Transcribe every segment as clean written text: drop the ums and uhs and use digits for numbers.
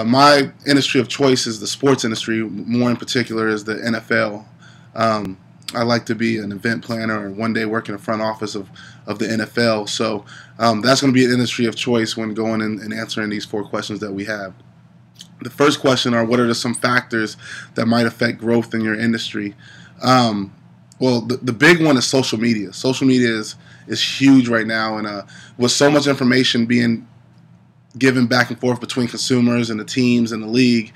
My industry of choice is the sports industry. More in particular is the NFL. I like to be an event planner and one day work in the front office of the NFL. So that's going to be an industry of choice when going and answering these 4 questions that we have. The first question are, what are some factors that might affect growth in your industry? Well, the big one is social media. Social media is huge right now, and with so much information being given back and forth between consumers and the teams and the league,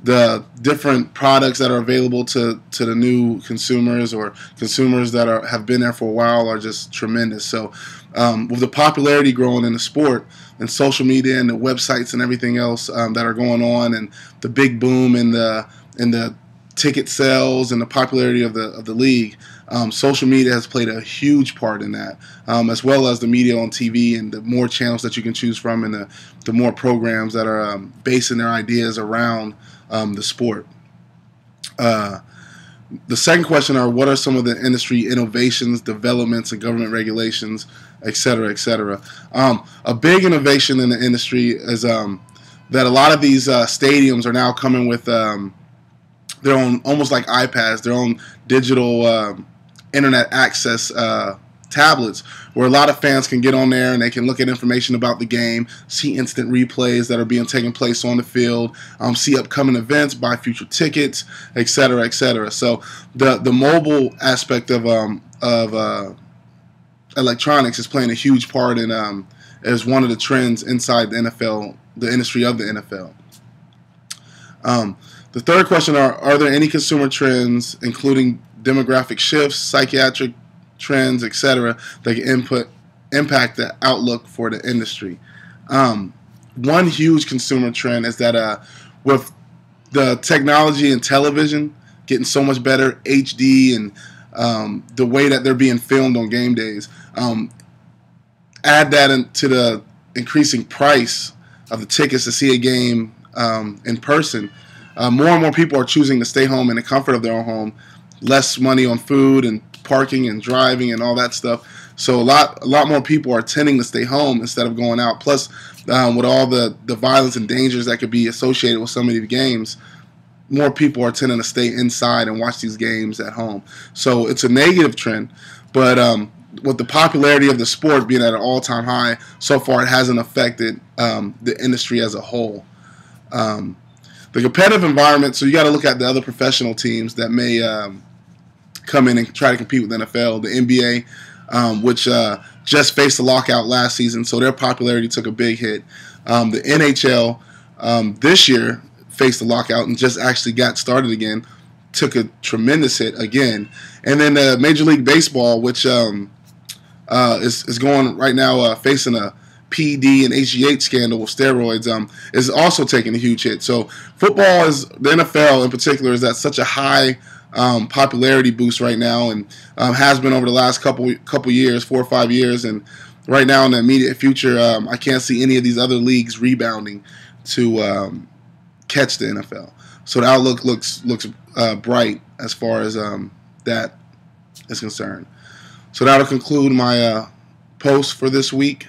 the different products that are available to the new consumers or consumers that have been there for a while are just tremendous. So with the popularity growing in the sport and social media and the websites and everything else that are going on, and the big boom in the ticket sales and the popularity of the league, social media has played a huge part in that, as well as the media on TV and the more channels that you can choose from, and the more programs that are basing their ideas around the sport. The second question are, what are some of the industry innovations, developments, and government regulations, et cetera, et cetera. A big innovation in the industry is that a lot of these stadiums are now coming with their own, almost like iPads, their own digital internet access tablets, where a lot of fans can get on there and they can look at information about the game, see instant replays that are taking place on the field, see upcoming events, buy future tickets, etc., etc. So the mobile aspect of electronics is playing a huge part in as one of the trends inside the NFL, the industry of the NFL. The third question are there any consumer trends, including demographic shifts, psychiatric trends, etc., that can impact the outlook for the industry? One huge consumer trend is that with the technology and television getting so much better, HD, and the way that they're being filmed on game days, add that into the increasing price of the tickets to see a game in person. More and more people are choosing to stay home in the comfort of their own home, less money on food and parking and driving and all that stuff. So a lot more people are tending to stay home instead of going out. Plus, with all the violence and dangers that could be associated with so many games, more people are tending to stay inside and watch these games at home. So it's a negative trend, but with the popularity of the sport being at an all-time high, so far it hasn't affected the industry as a whole. The competitive environment, so you got to look at the other professional teams that may come in and try to compete with the NFL. The NBA, which just faced a lockout last season, so their popularity took a big hit. The NHL this year faced a lockout and just actually got started again, took a tremendous hit again. And then Major League Baseball, which is going right now facing a PD and HGH scandal with steroids, is also taking a huge hit. So football, the NFL in particular, is at such a high popularity boost right now, and has been over the last couple years, 4 or 5 years, and right now in the immediate future, I can't see any of these other leagues rebounding to catch the NFL. So the outlook looks bright as far as that is concerned. So that'll conclude my post for this week.